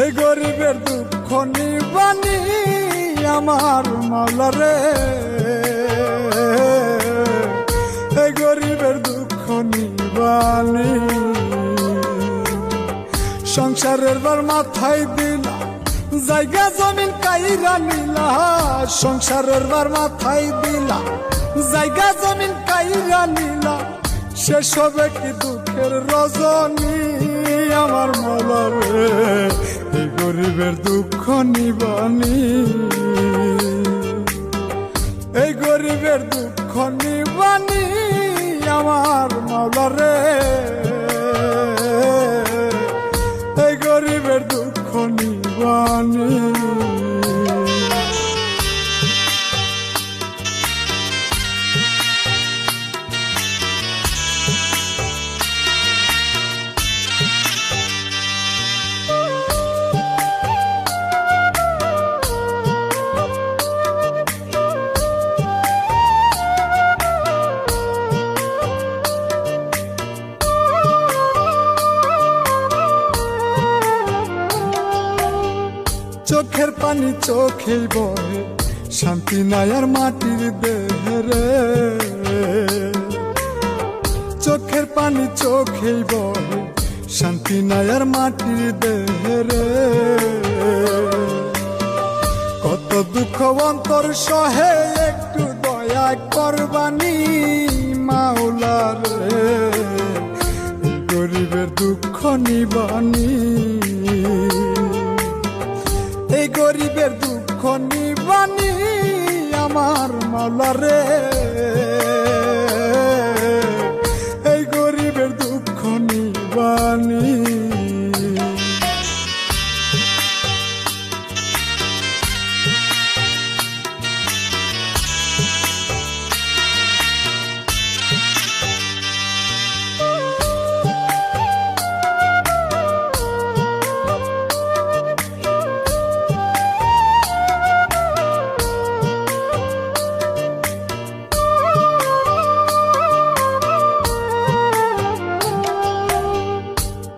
এই গরিবের দুঃখ নিবানি আমার মাওলা রে, এই গরিবের দুঃখ নিবানি। সংসারের বার মাথায় দিলা, জায়গা জমিন কাইরা নিলা। সংসারের বার মাথায় দিলা, জায়গা জমিন কাইরা নিলা। শেষ হবে কি দুঃখের রজনী আমার মাওলা রে, এই গরিবের দুঃখ নিবানি। এই গরিবের দুঃখ নিবানি আমার মাওলা রে, এই গরিবের দুঃখ নিবানি। চোখের পানি চোখেই বহে, শান্তি নাই আর মাটির দেহে রে। চোখের পানি চোখেই বহে, শান্তি নাই আর মাটির দেহে রে। কত দুঃখ অন্তর সহে, একটু দয়া করবানি মাওলা রে, গরিবের দুঃখ নিবানি। এই গরিবের দুঃখ নিবানি আমার মাওলা রে, এই গরিবের দুঃখ নিবানি।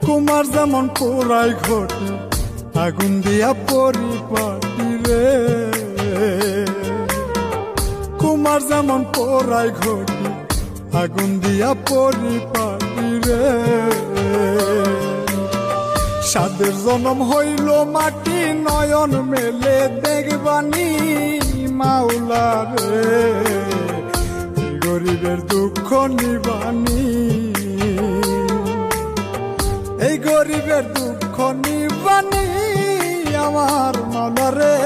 কুমার যেমন পোড়াই ঘটে, আগুন দিয়া পরিপাটি রে। কুমার যেমন পোড়াই ঘটে, আগুন দিয়া পরিপাটি রে। সাদের জনম হইল মাটি, নয়ন মেলে দেখবানি মাওলা রে, গরিবের দুঃখ নিবানি। এই গরিবের দুঃখ নিবানি আমার মাওলা রে,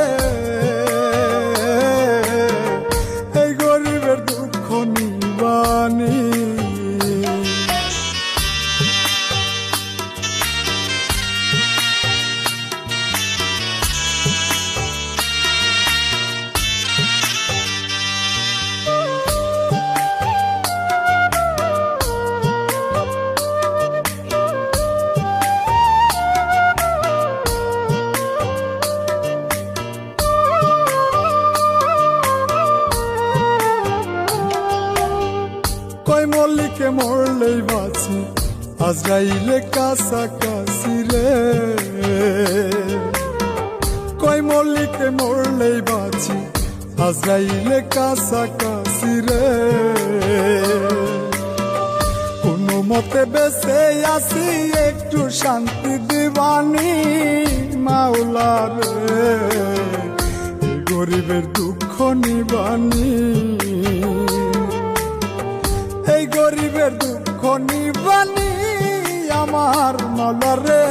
এই গরিবের দুঃখ নিবানি। কই মল্লিকে মরলেই বাঁচি, আজরাইলে কাছাকাছি রে। কই মল্লিকে মরলেই বাঁচি, আজরাইলে কাছাকাছি রে। কোনো মতে বেঁচে আছি, একটু শান্তি দিবানি মাওলা রে, গরিবের দুঃখ নিবানি। এই গরিবের দুঃখ নিবানি আমার মাওলা রে,